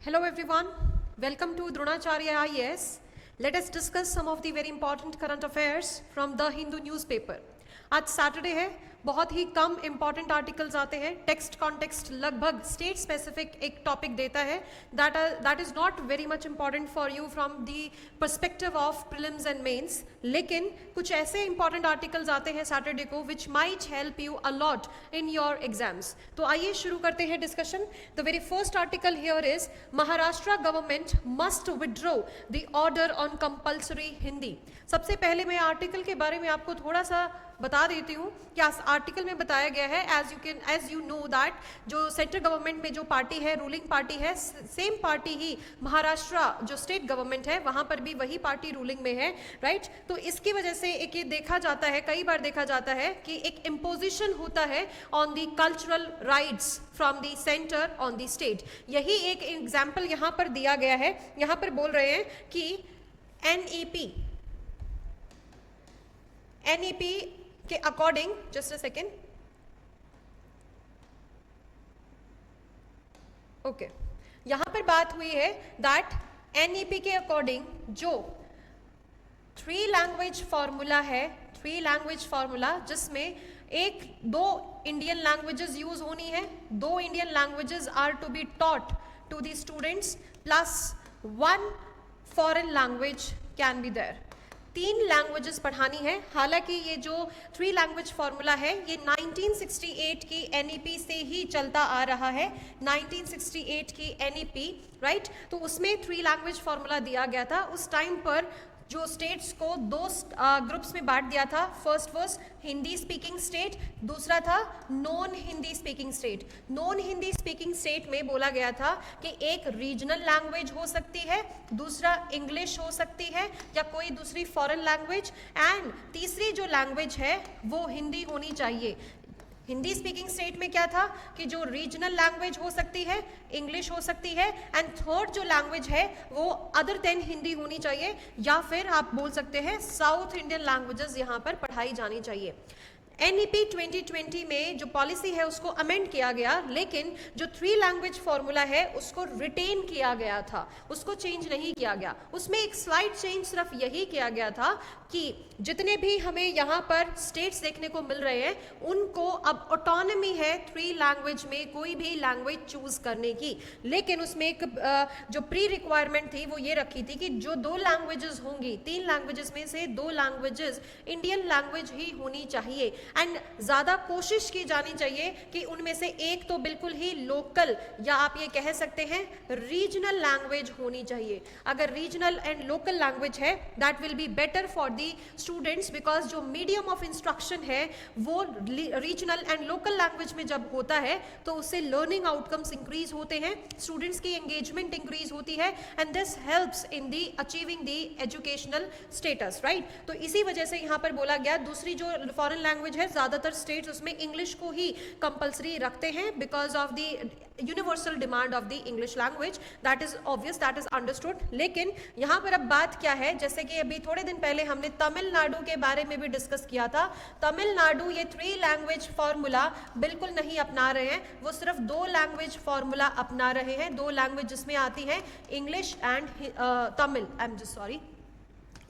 Hello everyone, welcome to Dronacharya IAS. Let us discuss some of the very important current affairs from the Hindu newspaper. आज Saturday है, बहुत ही कम important articles आते हैं. Text context लगभग state specific एक टॉपिक देता है. That is not very much important for you from the perspective of prelims and mains. लेकिन कुछ ऐसे इंपॉर्टेंट आर्टिकल्स आते हैं सैटरडे को which might help you a lot in your exams. तो आइए शुरू करते हैं discussion. The very first article here is Maharashtra government must withdraw the order on compulsory Hindi. सबसे पहले मैं आर्टिकल के बारे में आपको थोड़ा सा बता देती हूँ. क्या आर्टिकल में बताया गया है, एज यू नो दैट जो सेंट्रल गवर्नमेंट में जो पार्टी है, रूलिंग पार्टी है, सेम पार्टी ही महाराष्ट्र जो स्टेट गवर्नमेंट है वहाँ पर भी वही पार्टी रूलिंग में है, राइट. तो इसकी वजह से एक ये देखा जाता है, कई बार देखा जाता है कि एक इम्पोजिशन होता है on the cultural rights from the centre on the state. यही एक एग्जाम्पल यहाँ पर दिया गया है. यहाँ पर बोल रहे हैं कि एनईपी के according, just a second, okay, यहां पर बात हुई है दैट एनईपी के अकॉर्डिंग जो 3 लैंग्वेज फॉर्मूला है, 3 लैंग्वेज फॉर्मूला जिसमें दो इंडियन लैंग्वेजेस यूज होनी है, 2 Indian languages are to be taught to the students plus 1 foreign language can be there. 3 languages पढ़ानी है. हालांकि ये जो 3 लैंग्वेज फॉर्मूला है ये 1968 की एनईपी से ही चलता आ रहा है. 1968 की एनईपी, राइट. तो उसमें 3 लैंग्वेज फॉर्मूला दिया गया था. उस टाइम पर जो स्टेट्स को 2 ग्रुप्स में बांट दिया था. First was Hindi speaking state, दूसरा था non Hindi speaking state. Non Hindi speaking state में बोला गया था कि एक रीजनल लैंग्वेज हो सकती है, दूसरा इंग्लिश हो सकती है या कोई दूसरी फॉरेन लैंग्वेज, एंड तीसरी जो लैंग्वेज है वो हिंदी होनी चाहिए. हिंदी स्पीकिंग स्टेट में क्या था कि जो रीजनल लैंग्वेज हो सकती है, इंग्लिश हो सकती है, एंड थर्ड जो लैंग्वेज है वो अदर देन हिंदी होनी चाहिए, या फिर आप बोल सकते हैं साउथ इंडियन लैंग्वेजेस यहाँ पर पढ़ाई जानी चाहिए. एनईपी 2020 में जो पॉलिसी है उसको अमेंड किया गया, लेकिन जो 3 लैंग्वेज फॉर्मूला है उसको रिटेन किया गया था, उसको चेंज नहीं किया गया. उसमें एक स्लाइड चेंज सिर्फ यही किया गया था कि जितने भी हमें यहाँ पर स्टेट्स देखने को मिल रहे हैं उनको अब ऑटोनॉमी है 3 लैंग्वेज में कोई भी लैंग्वेज चूज करने की. लेकिन उसमें एक जो प्री रिक्वायरमेंट थी वो ये रखी थी कि जो 2 लैंग्वेजेस होंगी, 3 लैंग्वेजेस में से 2 लैंग्वेजेस इंडियन लैंग्वेज ही होनी चाहिए, एंड ज्यादा कोशिश की जानी चाहिए कि उनमें से एक तो बिल्कुल ही लोकल या आप ये कह सकते हैं रीजनल लैंग्वेज होनी चाहिए. अगर रीजनल एंड लोकल लैंग्वेज है that will be better for the students, because जो मीडियम ऑफ इंस्ट्रक्शन है वो रीजनल एंड लोकल लैंग्वेज में जब होता है तो उससे लर्निंग आउटकम्स इंक्रीज होते हैं, स्टूडेंट्स की एंगेजमेंट इंक्रीज होती है, and this helps in the achieving the educational status, right. तो इसी वजह से यहाँ पर बोला गया दूसरी जो फॉरेन लैंग्वेज है ज्यादातर स्टेट्स उसमें इंग्लिश को ही कंपलसरी रखते हैं because of the universal demand of the English language. That is obvious, that is understood. लेकिन यहाँ पर अब बात क्या है, जैसे कि अभी थोड़े दिन पहले हमने तमिलनाडु के बारे में भी डिस्कस किया था. तमिलनाडु ये 3 लैंग्वेज फॉर्मूला बिल्कुल नहीं अपना रहे हैं, वो सिर्फ 2 लैंग्वेज फॉर्मूला अपना रहे हैं. 2 लैंग्वेज जिसमें आती है English and Tamil, I am just sorry,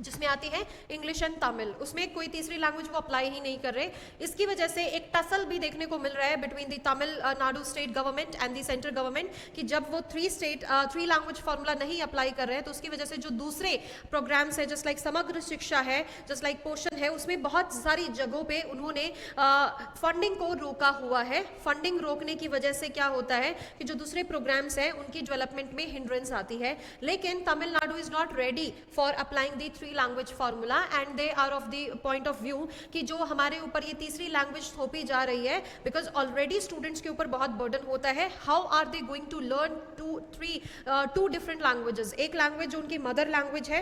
जिसमें आती है इंग्लिश एंड तमिल. उसमें कोई तीसरी लैंग्वेज वो अप्लाई ही नहीं कर रहे. इसकी वजह से एक टसल भी देखने को मिल रहा है between the Tamil Nadu state government and the central government कि जब वो 3 लैंग्वेज फॉर्मूला नहीं अप्लाई कर रहे हैं तो उसकी वजह से जो दूसरे प्रोग्राम्स है जस्ट लाइक समग्र शिक्षा है, जस्ट लाइक पोषण है, उसमें बहुत सारी जगहों पे उन्होंने फंडिंग को रोका हुआ है. फंडिंग रोकने की वजह से क्या होता है कि जो दूसरे प्रोग्राम्स हैं उनकी डेवलपमेंट में हिंड्रेंस आती है. लेकिन Tamil Nadu is not ready for applying the 3 language formula, and they are of the point of view कि जो हमारे ऊपर ये तीसरी लैंग्वेज थोपी जा रही है बिकॉज ऑलरेडी स्टूडेंट्स के ऊपर बहुत बर्डन होता है. How are they going to learn 2 different languages. एक लैंग्वेज जो उनकी मदर लैंग्वेज है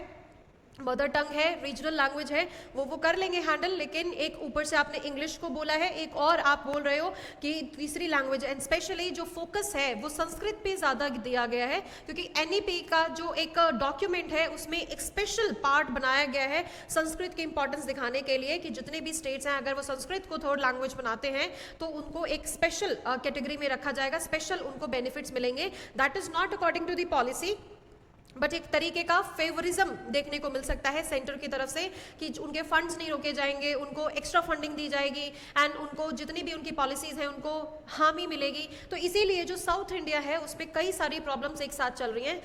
मदर टंग है, रीजनल लैंग्वेज है, वो कर लेंगे हैंडल, लेकिन एक ऊपर से आपने इंग्लिश को बोला है, एक और आप बोल रहे हो कि तीसरी लैंग्वेज, एंड स्पेशली जो फोकस है वो संस्कृत पे ज़्यादा दिया गया है, क्योंकि एनईपी का जो एक डॉक्यूमेंट है उसमें एक स्पेशल पार्ट बनाया गया है संस्कृत की इंपॉर्टेंस दिखाने के लिए कि जितने भी स्टेट्स हैं अगर वो संस्कृत को थर्ड लैंग्वेज बनाते हैं तो उनको एक स्पेशल कैटेगरी में रखा जाएगा, स्पेशल उनको बेनिफिट्स मिलेंगे। That is not according to the policy, but एक तरीके का फेवरिज्म देखने को मिल सकता है सेंटर की तरफ से कि उनके फंड्स नहीं रोके जाएंगे, उनको एक्स्ट्रा फंडिंग दी जाएगी एंड उनको जितनी भी उनकी पॉलिसीज हैं उनको हामी मिलेगी। तो इसीलिए जो साउथ इंडिया है उसमें कई सारी प्रॉब्लम्स एक साथ चल रही हैं।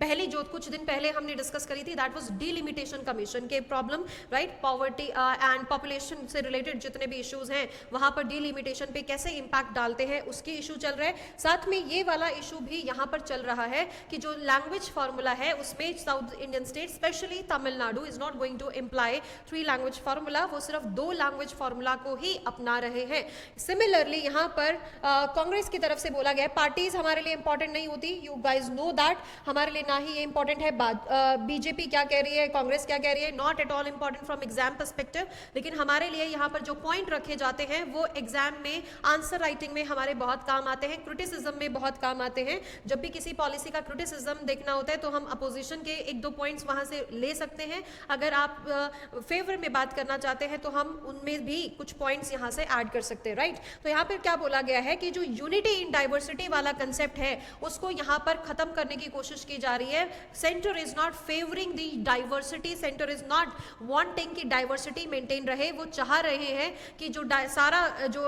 पहली जो कुछ दिन पहले हमने डिस्कस करी थी दैट वाज डिलिमिटेशन कमीशन के problem, right, poverty and population से रिलेटेड जितने भी इश्यूज हैं वहां पर डिलिमिटेशन पे कैसे इम्पैक्ट डालते हैं उसके इशू चल रहे हैं। साथ में ये वाला इशू भी यहाँ पर चल रहा है कि जो लैंग्वेज फार्मूला है उसमें South Indian state specially Tamil Nadu is not going to imply 3 language formula, वो सिर्फ 2 लैंग्वेज फार्मूला को ही अपना रहे हैं। सिमिलरली यहाँ पर कांग्रेस की तरफ से बोला गया पार्टीज हमारे लिए इंपॉर्टेंट नहीं होती, यू गाइज नो दैट, हमारे लिए ना ही ये इंपॉर्टेंट है बीजेपी क्या कह रही है, कांग्रेस क्या कह रही है, not at all important from exam perspective, लेकिन हमारे लिए यहाँ पर जो पॉइंट रखे जाते हैं वो एग्जाम में आंसर राइटिंग में हमारे बहुत काम आते हैं, क्रिटिसिज्म में बहुत काम आते हैं। जब भी किसी पॉलिसी का क्रिटिसिज्म देखना होता है तो हम अपोजिशन के 1-2 पॉइंट्स वहां से ले सकते हैं, अगर आप फेवर में बात करना चाहते हैं तो हम उनमें भी कुछ पॉइंट्स यहाँ से ऐड कर सकते हैं, राइट। तो यहाँ पर क्या बोला गया है कि जो यूनिटी इन डाइवर्सिटी वाला कंसेप्ट है उसको यहाँ पर खत्म करने की कोशिश की जा रही है। Centre is not favouring the diversity, centre is not wanting कि डाइवर्सिटी मेंटेन रहे, वो चाह रहे हैं कि जो सारा जो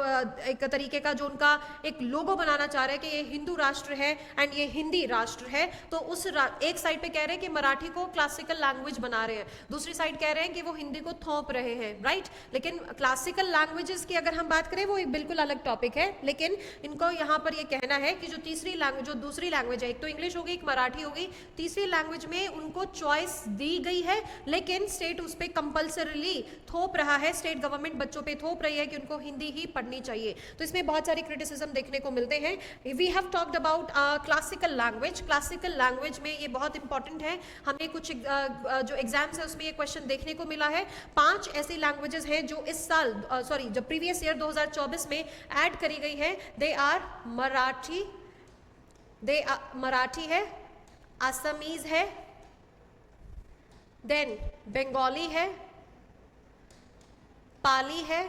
एक तरीके का जो उनका एक लोगो बनाना चाह रहे हैं कि ये हिंदू राष्ट्र है एंड ये हिंदी राष्ट्र है, तो उस एक साइड पे कह रहे हैं कि मराठी को क्लासिकल लैंग्वेज बना रहे हैं, दूसरी साइड कह रहे हैं कि वो हिंदी को थोप रहे हैं, राइट। लेकिन क्लासिकल लैंग्वेजेस की अगर हम बात करें वो एक बिल्कुल अलग टॉपिक है, लेकिन इनको यहाँ पर ये कहना है कि जो तीसरी लैंग्वेज, जो दूसरी लैंग्वेज है, एक तो इंग्लिश होगी एक मराठी होगी, तीसरी लैंग्वेज में उनको चॉइस दी गई है लेकिन स्टेट उस पर कंपल्सरीली थोप रहा है, स्टेट गवर्नमेंट बच्चों पे थोप रही है कि उनको हिंदी ही पढ़नी चाहिए। तो इसमें बहुत सारी क्रिटिसिज्म देखने को मिलते हैं। We have talked about classical language, classical language में ये बहुत इंपॉर्टेंट है, हमें कुछ जो एग्जाम्स है उसमें ये क्वेश्चन देखने को मिला है। 5 ऐसी लैंग्वेजेस हैं जो इस साल जो प्रीवियस ईयर 2024 में ऐड करी गई है। दे आर मराठी है, असमीज है, देन बंगाली है, पाली है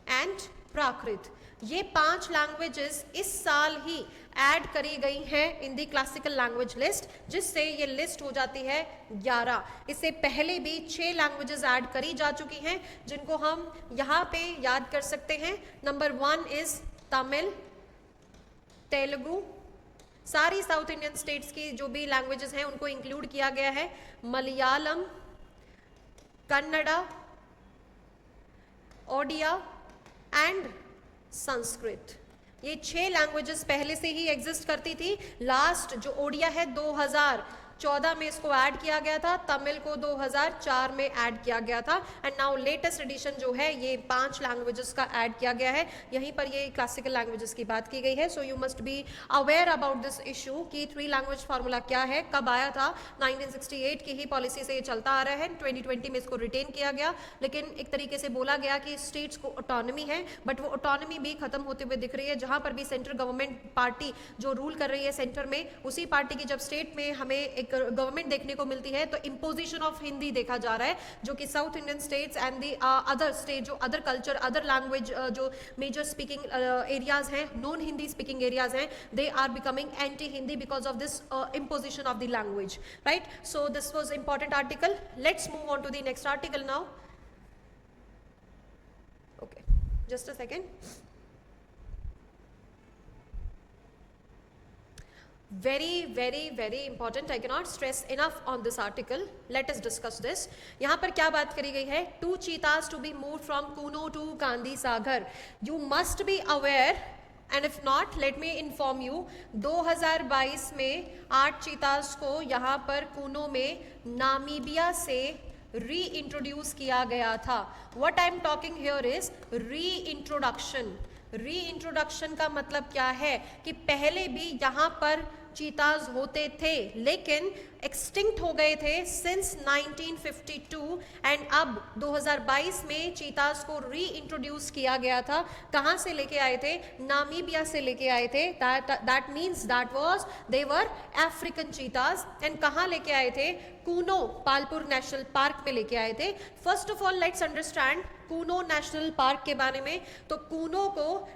एंड प्राकृत। ये 5 लैंग्वेजेस इस साल ही ऐड करी गई हैं इन दी क्लासिकल लैंग्वेज लिस्ट, जिससे ये लिस्ट हो जाती है 11। इससे पहले भी 6 लैंग्वेजेस ऐड करी जा चुकी हैं जिनको हम यहाँ पे याद कर सकते हैं। नंबर 1 इज तमिल, तेलुगु, सारी साउथ इंडियन स्टेट्स की जो भी लैंग्वेजेस हैं उनको इंक्लूड किया गया है, मलयालम, कन्नड़ा, ओडिया एंड संस्कृत। ये 6 लैंग्वेजेस पहले से ही एग्जिस्ट करती थी। लास्ट जो ओडिया है 2014 में इसको ऐड किया गया था, तमिल को 2004 में ऐड किया गया था एंड नाउ लेटेस्ट एडिशन जो है ये 5 लैंग्वेजेस का ऐड किया गया है। यहीं पर ये क्लासिकल लैंग्वेजेस की बात की गई है। So you must be aware about this issue कि 3 लैंग्वेज फार्मूला क्या है, कब आया था। 1968 की ही पॉलिसी से ये चलता आ रहा है, 2020 में इसको रिटेन किया गया, लेकिन एक तरीके से बोला गया कि स्टेट्स को ऑटोनॉमी है, बट वो ऑटोनॉमी भी खत्म होते हुए दिख रही है। जहां पर भी सेंट्रल गवर्नमेंट पार्टी जो रूल कर रही है सेंटर में, उसी पार्टी की जब स्टेट में हमें एक गवर्नमेंट देखने को मिलती है तो इम्पोजिशन ऑफ हिंदी देखा जा रहा है, जो कि South Indian states and the other state जो अदर कल्चर अदर लैंग्वेज जो मेजर स्पीकिंग एरियाज हैं, नॉन हिंदी स्पीकिंग एरियाज हैं, they are becoming anti Hindi because of this imposition of the language, right? So this was important article. Let's move on to the next article now. Okay, just a second. Very important. I cannot stress enough on this article. Let us discuss this. यहाँ पर क्या बात करी गई है? 2 cheetahs to be moved from Kuno to Gandhi Sagar. You must be aware, and if not, let me inform you. 2022 में 8 चीतास को यहाँ पर कूनो में नामीबिया से रीइंट्रोड्यूस किया गया था। What I am talking here is reintroduction. Reintroduction का मतलब क्या है कि पहले भी यहाँ पर चीताज होते थे, लेकिन एक्सटिंक्ट हो गए थे सिंस 1952 एंड अब 2022 में चीताज को री इंट्रोड्यूस किया गया था। कहाँ से लेके आए थे? नामीबिया से लेके आए थे। That means that was they were African चीताज। And कहाँ लेके आए थे? कूनो पालपुर नेशनल पार्क में लेके आए थे। First of all let's understand Kuno national park के बारे में। तो कूनो को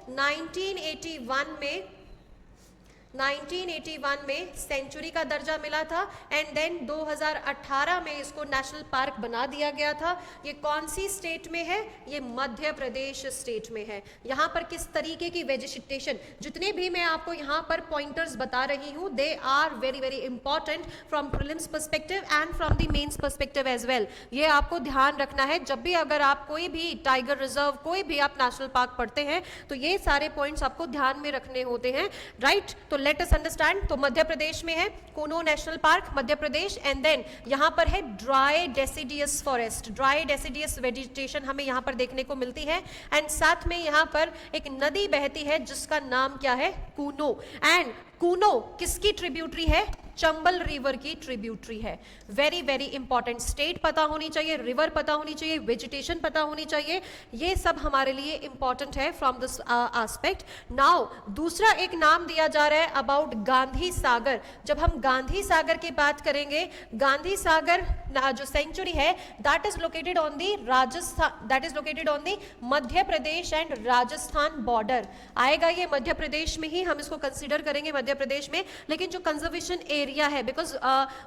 1981 में सेंचुरी का दर्जा मिला था एंड देन 2018 में इसको नेशनल पार्क बना दिया गया था। ये कौन सी स्टेट में है? ये मध्य प्रदेश स्टेट में है। यहाँ पर किस तरीके की वेजिटेशन, जितने भी मैं आपको यहाँ पर पॉइंटर्स बता रही हूँ, they are very very important from prelims perspective and from the mains perspective as well. ये आपको ध्यान रखना है जब भी अगर आप कोई भी टाइगर रिजर्व, कोई भी आप नेशनल पार्क पढ़ते हैं तो ये सारे पॉइंट्स आपको ध्यान में रखने होते हैं, राइट? तो लेट अस अंडरस्टैंड। तो मध्य प्रदेश में है Kuno national park, Madhya Pradesh. And then यहां पर है dry deciduous forest, dry deciduous vegetation हमें यहां पर देखने को मिलती है। एंड साथ में यहां पर एक नदी बहती है जिसका नाम क्या है? कूनो। एंड कूनो किसकी ट्रिब्यूटरी है? चंबल रिवर की ट्रिब्यूटरी है। Very very important. स्टेट पता होनी चाहिए, रिवर पता होनी चाहिए, वेजिटेशन पता होनी चाहिए, ये सब हमारे लिए इंपॉर्टेंट है फ्रॉम दिस एस्पेक्ट। नाउ दूसरा एक नाम दिया जा रहा है अबाउट गांधी सागर। जब हम गांधी सागर की बात करेंगे, गांधी सागर जो सेंचुरी है that is located on the Rajasthan, that is located on the Madhya Pradesh and Rajasthan border. आएगा ये मध्य प्रदेश में ही, हम इसको कंसिडर करेंगे मध्य प्रदेश में। लेकिन जो कंजर्वेशन एरिया है, बिकॉज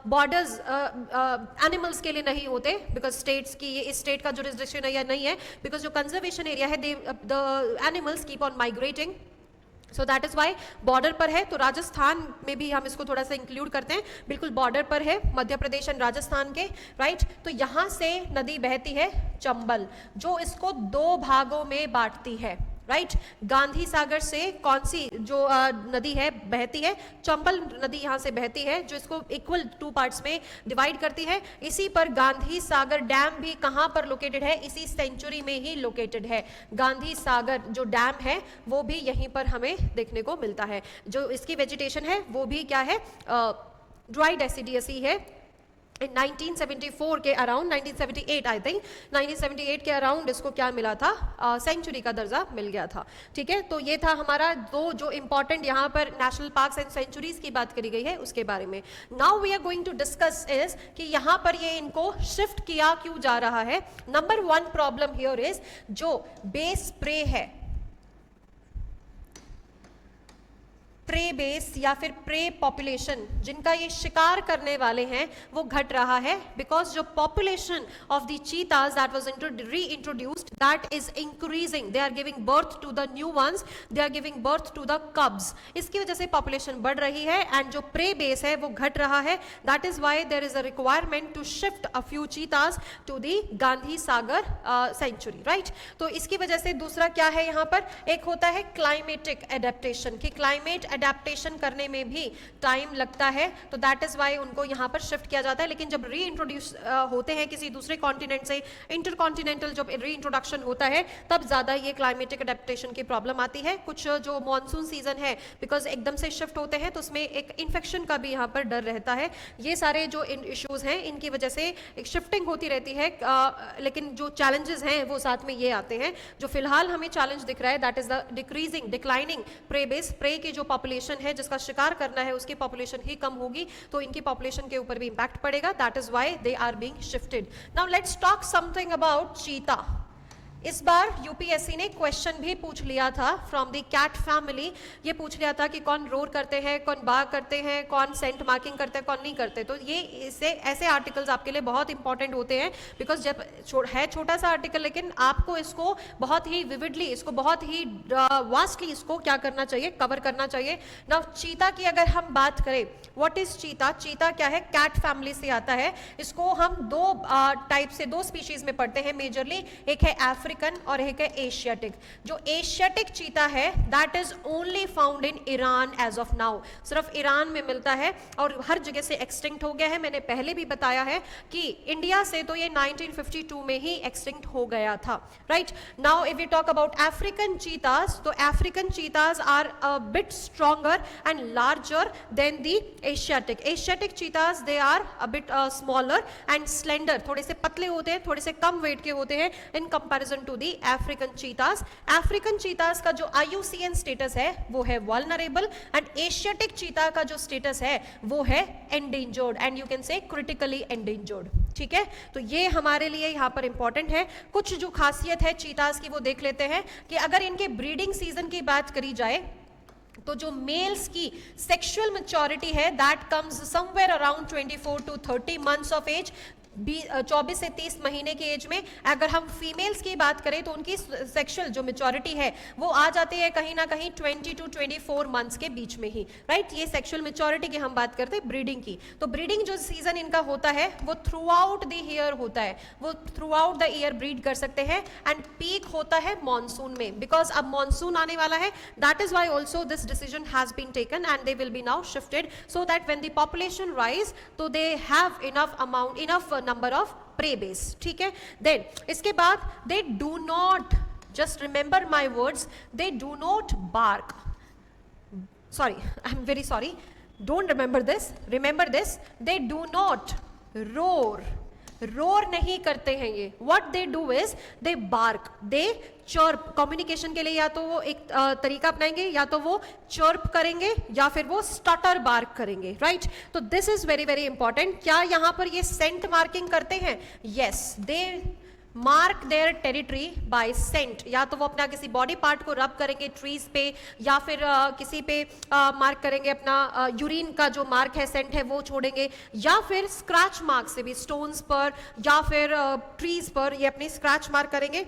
बॉर्डर्स एनिमल्स के लिए नहीं होते, बिकॉज स्टेट्स की, ये इस स्टेट का जो रिस्ट्रिक्शन है या नहीं है, बिकॉज जो कंजर्वेशन एरिया है the animals keep on migrating, so that is why border पर है। तो राजस्थान में भी हम इसको थोड़ा सा इंक्लूड करते हैं, बिल्कुल बॉर्डर पर है मध्य प्रदेश एंड राजस्थान के, राइट? तो यहाँ से नदी बहती है चंबल, जो इसको दो भागों में बांटती है, राइट? गांधी सागर से कौन सी जो नदी है बहती है? चंबल नदी यहाँ से बहती है, जो इसको इक्वल 2 पार्ट्स में डिवाइड करती है। इसी पर गांधी सागर डैम भी कहाँ पर लोकेटेड है? इसी सेंचुरी में ही लोकेटेड है। गांधी सागर जो डैम है वो भी यहीं पर हमें देखने को मिलता है। जो इसकी वेजिटेशन है वो भी क्या है? ड्राई डेसिडियस ही है। 1974 के अराउंड, 1978 आई थिंक, 1978 के अराउंड इसको क्या मिला था? सेंचुरी का दर्जा मिल गया था। ठीक है, तो ये था हमारा दो जो इंपॉर्टेंट यहाँ पर नेशनल पार्क्स एंड सेंचुरीज की बात करी गई है उसके बारे में। Now we are going to discuss is कि यहाँ पर ये इनको शिफ्ट किया क्यों जा रहा है। नंबर 1 प्रॉब्लम हियर इज जो बेस प्रे है, प्रे बेस या फिर प्रे पॉपुलेशन जिनका ये शिकार करने वाले हैं वो घट रहा है, बिकॉज जो population of the cheetahs that was reintroduced that is increasing, they are giving birth to the new ones, they are giving birth to the cubs. इसकी वजह से पॉपुलेशन बढ़ रही है एंड जो प्रे बेस है वो घट रहा है। That is why there is a requirement to shift a few cheetahs to the Gandhi Sagar sanctuary, right? तो इसकी वजह से दूसरा क्या है यहाँ पर? एक होता है क्लाइमेटिक एडेप्टेशन, कि क्लाइमेट एडेप्टेशन करने में भी टाइम लगता है, तो दैट इज वाई उनको यहाँ पर शिफ्ट किया जाता है। लेकिन जब री इंट्रोड्यूस होते हैं किसी दूसरे कॉन्टिनेंट से, इंटरकॉन्टिनेंटल जब री इंट्रोडक्शन होता है तब ज्यादा ये क्लाइमेटिक एडेप्टेशन की प्रॉब्लम आती है। कुछ जो मॉनसून सीजन है बिकॉज एकदम से शिफ्ट होते हैं तो उसमें एक इन्फेक्शन का भी यहाँ पर डर रहता है। ये सारे जो इश्यूज हैं इनकी वजह से एक शिफ्टिंग होती रहती है, लेकिन जो चैलेंजेस हैं वो साथ में ये आते हैं। जो फिलहाल हमें चैलेंज दिख रहा है that is the decreasing, declining prey base. Prey की जो पॉपुलेशन है जिसका शिकार करना है उसकी पॉपुलेशन ही कम होगी, तो इनकी पॉपुलेशन के ऊपर भी इंपैक्ट पड़ेगा। That is why they are being shifted. Now let's talk something about cheetah. इस बार यूपीएससी ने क्वेश्चन भी पूछ लिया था फ्रॉम द कैट फैमिली। ये पूछ लिया था कि कौन रोर करते हैं, कौन बा करते हैं, कौन सेंट मार्किंग करते हैं, कौन नहीं करते। तो ये इससे ऐसे आर्टिकल्स आपके लिए बहुत इंपॉर्टेंट होते हैं, बिकॉज जब है छोटा सा आर्टिकल लेकिन आपको इसको बहुत ही विविडली, इसको बहुत ही वास्टली इसको क्या करना चाहिए, कवर करना चाहिए। नाउ चीता की अगर हम बात करें, व्हाट इज चीता? चीता क्या है? कैट फैमिली से आता है। इसको हम दो टाइप से, दो स्पीशीज में पढ़ते हैं मेजरली। एक है अफ्रीकन अफ्रीकन और एक है एशियाटिक। जो एशियाटिक चीता है that is only found in Iran as of now, सिर्फ ईरान में मिलता है और हर जगह से एक्सटिंक्ट हो गया है। मैंने पहले भी बताया है कि इंडिया से तो ये 1952 में ही एक्सटिंक्ट हो गया था, right. Now if you talk about African cheetahs, तो African cheetahs are a bit stronger and larger than the Asiatic. Asiatic cheetahs they are a bit smaller and slender, थोड़े से पतले होते हैं, थोड़े से कम वेट के होते हैं in comparison to the African cheetahs. African cheetahs का जो IUCN स्टेटस है वो है वल्नरेबल एंड एशियाटिक चीता का जो स्टेटस है वो है endangered and you can say critically endangered, ठीक है। तो ये हमारे लिए यहाँ पर इंपॉर्टेंट है। कुछ जो खासियत है चीताज की वो देख लेते हैं कि अगर इनके ब्रीडिंग सीजन की बात करी जाए तो जो मेल्स की सेक्सुअल मैच्योरिटी है that comes somewhere around 24 to 30 months of age, 24 से 30 महीने की एज में। अगर हम फीमेल्स की बात करें तो उनकी सेक्सुअल जो मैच्योरिटी है वो आ जाती है कहीं ना कहीं 20 to 24 मंथ्स के बीच में ही, राइट। ये सेक्सुअल मैच्योरिटी की हम बात करते हैं ब्रीडिंग की। तो ब्रीडिंग जो सीजन इनका होता है वो थ्रू आउट द ईयर होता है, वो through out the year breed कर सकते हैं एंड पीक होता है मॉनसून में, बिकॉज अब मॉनसून आने वाला है। That is why also this decision has been taken and they will be now shifted so that when the population rise तो they have enough number of prey base, ठीक है। Then इसके बाद they do not, just remember my words, they do not bark, sorry I am very sorry, don't remember this, remember this, they do not roar, roar नहीं करते हैं ये। What they do is they bark, they chirp. Communication के लिए या तो वो एक तरीका अपनाएंगे, या तो वो चर्प करेंगे या फिर वो स्टटर बार्क करेंगे, राइट। तो this is very very important. क्या यहाँ पर ये सेंट मार्किंग करते हैं? Yes, they mark their territory by scent. या तो वो अपना किसी बॉडी पार्ट को रब करेंगे ट्रीज पे, या फिर किसी पे मार्क करेंगे, अपना यूरिन का जो मार्क है, सेंट है, वो छोड़ेंगे, या फिर स्क्रैच मार्क से भी स्टोन्स पर या फिर ट्रीज पर ये अपनी स्क्रैच मार्क करेंगे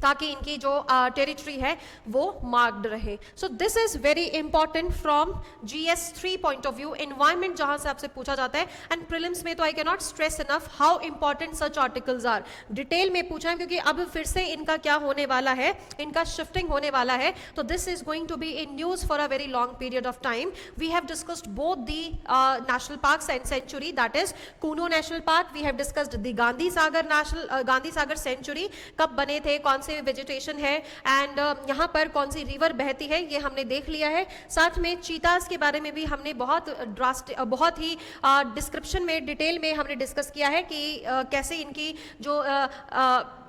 ताकि इनकी जो टेरिटरी है वो मार्क्ड रहे। So this is very important from GS3 point of view, environment जहां से आपसे पूछा जाता है। एंड प्रीलिम्स में तो I can not stress enough how important such articles are. Detail में पूछा है क्योंकि अब फिर से इनका क्या होने वाला है, इनका शिफ्टिंग होने वाला है। तो this is going to be in news for a very long period of time. We have discussed both the national parks and sanctuary, that is Kuno national park. We have discussed the Gandhi Sagar sanctuary, कब बने थे, कौन से vegetation है and यहाँ पर कौन सी river बहती है, ये हमने देख लिया है। साथ में चीताज के बारे में भी हमने बहुत ही डिस्क्रिप्शन में, डिटेल में हमने डिस्कस किया है कि कैसे इनकी जो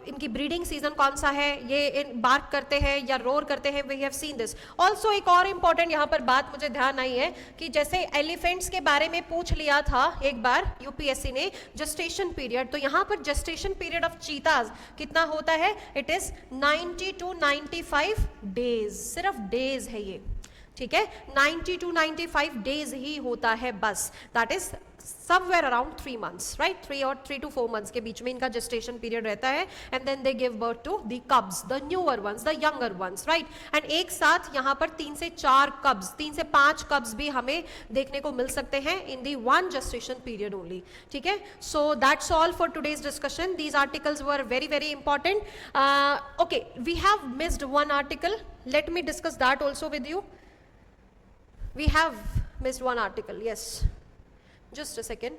इनकी ब्रीडिंग सीजन कौन सा है, ये बार्क करते हैं या रोर करते हैं, we have seen this. Also एक और इंपॉर्टेंट यहाँ पर बात मुझे ध्यान आई है कि जैसे एलिफेंट्स के बारे में पूछ लिया था एक बार UPSC ने, जेस्टेशन पीरियड, तो यहाँ पर जेस्टेशन पीरियड ऑफ चीताज कितना होता है? इट इज 90 to 95 डेज, सिर्फ डेज है ये, ठीक है। 90 to 95 डेज ही होता है बस, that is somewhere around 3 months, right? 3 to 4 months के बीच में इनका gestation period रहता है and then they give birth to the cubs, the newer ones, the younger ones, right? And एक साथ यहाँ पर 3 से 4 cubs, 3 से 5 cubs भी हमें देखने को मिल सकते हैं in the one gestation period only, ठीक है। So that's all for today's discussion. These articles were very very important. Okay, we have missed one article. Let me discuss that also with you. We have missed one article, yes. Just a second.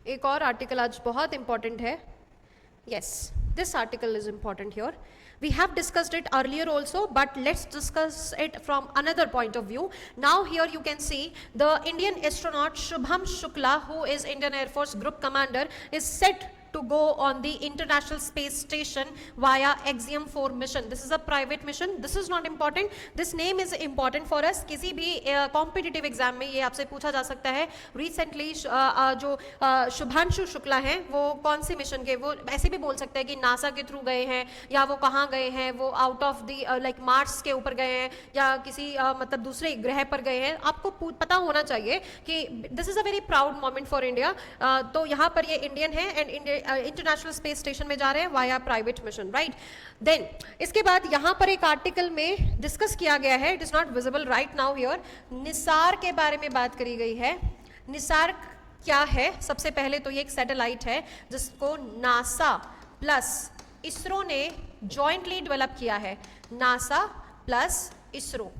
एक और article आज बहुत important है। Yes, this article is important here. We have discussed it earlier also, but let's discuss it from another point of view. Now here you can see the Indian astronaut Shubham Shukla, who is Indian Air Force Group Commander, is set to go on the International Space Station via Axiom 4 mission. This is a private mission. This is not important. This name is important for us. किसी भी competitive exam में ये आपसे पूछा जा सकता है। Recently जो शुभांशु शुक्ला हैं वो कौन सी मिशन के, वो ऐसे भी बोल सकते हैं कि नासा के थ्रू गए हैं, या वो कहाँ गए हैं, वो out of the like Mars के ऊपर गए हैं, या किसी मतलब दूसरे ग्रह पर गए हैं। आपको पता होना चाहिए कि this is a very proud moment for India. तो यहाँ पर ये इंडियन है एंड इंटरनेशनल स्पेस स्टेशन में जा रहे हैं via private mission, right. Then इसके बाद यहाँ पर एक आर्टिकल में डिस्कस किया गया है, it is not visible right now here, Nisar के बारे में बात करी गई है। निसार क्या है? सबसे पहले तो ये एक सैटेलाइट है जिसको नासा प्लस इसरो ने जॉइंटली डेवलप किया है। NASA plus ISRO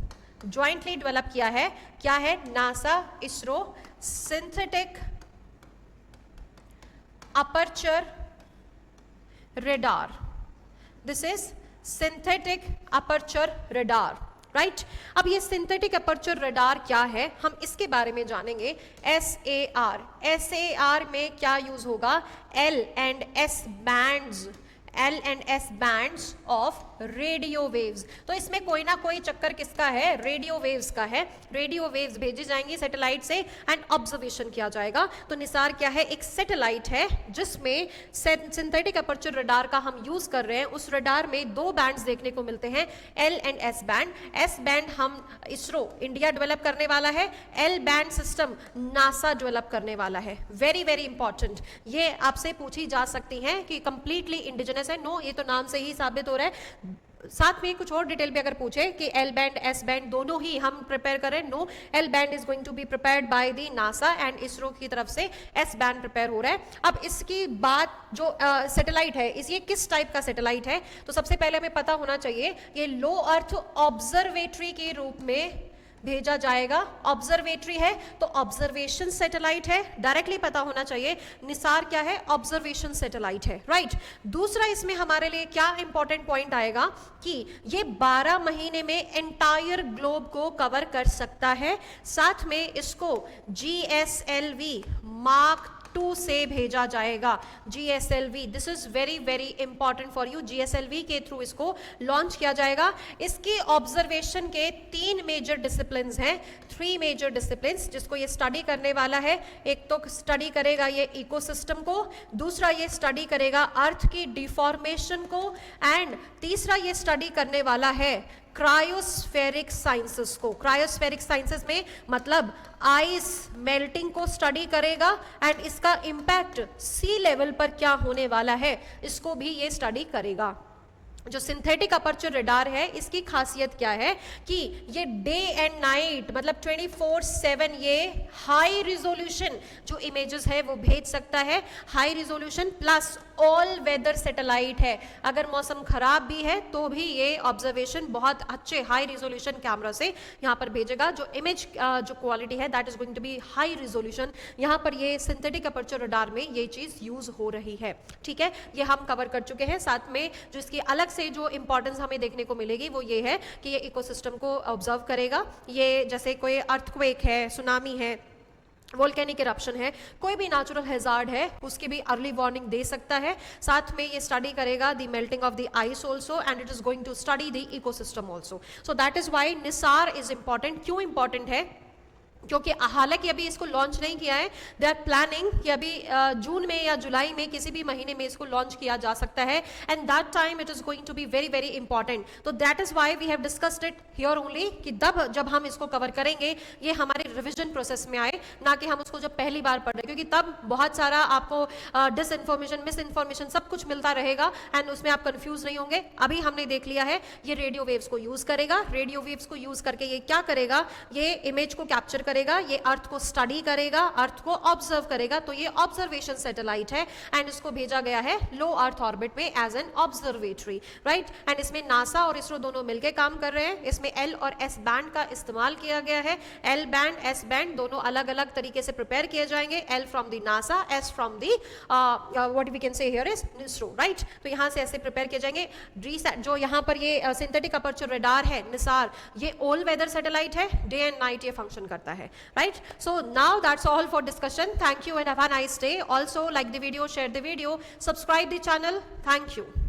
jointly develop किया है। क्या है? NASA ISRO synthetic aperture radar. This is synthetic aperture radar, right? अब ये सिंथेटिक अपर्चर रेडार क्या है, हम इसके बारे में जानेंगे। SAR में क्या यूज होगा? L and S bands of radio waves. तो इसमें कोई ना कोई चक्कर किसका है? रेडियो वेव्स का है। रेडियो वेव्स भेजी जाएंगी सैटेलाइट से एंड ऑब्जर्वेशन किया जाएगा। तो निसार क्या है? एक सैटेलाइट है जिसमें सिंथेटिक अपर्चर रडार का हम यूज कर रहे हैं। उस रडार में दो बैंड्स देखने को मिलते हैं, L and S band. S band हम इसरो इंडिया डेवलप करने वाला है, L band system NASA develop करने वाला है। वेरी वेरी इंपॉर्टेंट, ये आपसे पूछी जा सकती है कि कंप्लीटली इंडिजिनस है। नो, ये तो नाम से ही साबित हो रहा है। साथ में कुछ और डिटेल भी अगर पूछे कि L बैंड S बैंड दोनों ही हम प्रिपेयर करें, no, L band is going to be prepared by the NASA and ISRO की तरफ से S बैंड प्रिपेयर हो रहा है। अब इसकी बात जो सैटेलाइट है, ये किस टाइप का सैटेलाइट है, तो सबसे पहले हमें पता होना चाहिए ये लो अर्थ ऑब्जर्वेटरी के रूप में भेजा जाएगा। ऑब्जर्वेटरी है तो ऑब्जर्वेशन सैटेलाइट है, डायरेक्टली पता होना चाहिए। निसार क्या है? ऑब्जर्वेशन सैटेलाइट है, राइट? दूसरा इसमें हमारे लिए क्या इंपॉर्टेंट पॉइंट आएगा कि ये 12 महीने में एंटायर ग्लोब को कवर कर सकता है। साथ में इसको GSLV Mark 2 से भेजा जाएगा। GSLV, this is very very important for you. GSLV के थ्रू इसको लॉन्च किया जाएगा। इसके ऑब्जर्वेशन के 3 मेजर डिसिप्लिन्स हैं, 3 मेजर डिसिप्लिन्स जिसको ये स्टडी करने वाला है। एक तो स्टडी करेगा ये इकोसिस्टम को, दूसरा ये स्टडी करेगा अर्थ की डिफॉर्मेशन को, एंड तीसरा ये स्टडी करने वाला है क्रायोस्फेरिक साइंसेस को। क्रायोस्फेरिक साइंसेस में मतलब आइस मेल्टिंग को स्टडी करेगा एंड इसका इंपैक्ट सी लेवल पर क्या होने वाला है, इसको भी ये स्टडी करेगा। जो सिंथेटिक अपर्चर रेडार है, इसकी खासियत क्या है कि ये डे एंड नाइट मतलब 24/7 ये हाई रिजोल्यूशन जो इमेजेस है वो भेज सकता है। High resolution plus all weather satellite है। अगर मौसम खराब भी है तो भी ये ऑब्जर्वेशन बहुत अच्छे हाई रिजोल्यूशन कैमरा से यहाँ पर भेजेगा। जो इमेज जो क्वालिटी है that is going to be high resolution. यहाँ पर ये सिंथेटिक अपर्चर रेडार में ये चीज यूज हो रही है, ठीक है? ये हम कवर कर चुके हैं। साथ में जो इसकी अलग से जो इंपॉर्टेंस हमें देखने को मिलेगी वो ये है कि ये इकोसिस्टम को ऑब्जर्व करेगा। ये जैसे कोई अर्थक्वेक है, सुनामी है, वोल्केनिक इरप्शन है, कोई भी नेचुरल हैजार्ड है, उसकी भी अर्ली वार्निंग दे सकता है। साथ में ये स्टडी करेगा the melting of the ice also and it is going to study the ecosystem also. So that is why NISAR is important. क्यों इंपॉर्टेंट है? क्योंकि हालांकि अभी इसको लॉन्च नहीं किया है, दे आर प्लानिंग कि अभी जून में या जुलाई में किसी भी महीने में इसको लॉन्च किया जा सकता है and that time it is going to be very very important. तो that is why we have discussed it here only कि जब हम इसको कवर करेंगे ये हमारे रिविजन प्रोसेस में आए, ना कि हम उसको जब पहली बार पढ़ रहे, क्योंकि तब बहुत सारा आपको डिसइंफॉर्मेशन, मिस इन्फॉर्मेशन सब कुछ मिलता रहेगा एंड उसमें आप कंफ्यूज नहीं होंगे। अभी हमने देख लिया है ये रेडियो वेव्स को यूज करेगा। रेडियो वेव्स को यूज करके ये क्या करेगा? ये इमेज को कैप्चर करेगा, ये अर्थ को स्टडी करेगा, अर्थ को ऑब्जर्व करेगा। तो ये ऑब्जर्वेशन सैटेलाइट है एंड इसको भेजा गया है लो अर्थ ऑर्बिट में as an observatory, right? And इसमें नासा और इसरो दोनों मिलकर काम कर रहे हैं। इसमें L और S बैंड का इस्तेमाल किया गया है। L बैंड, S बैंड दोनों अलग अलग तरीके से प्रिपेयर किए जाएंगे। L from the NASA, S from the what we can say here is ISRO, right? तो यहाँ से ऐसे प्रिपेयर किए जाएंगे। जो यहाँ पर ये सिंथेटिक अपर्चर रेडार है निसार, ये ऑल वेदर सैटेलाइट है, डे एंड नाइट ये फंक्शन करता है, right? So now that's all for discussion. Thank you and have a nice day. Also like the video, share the video, subscribe the channel. Thank you.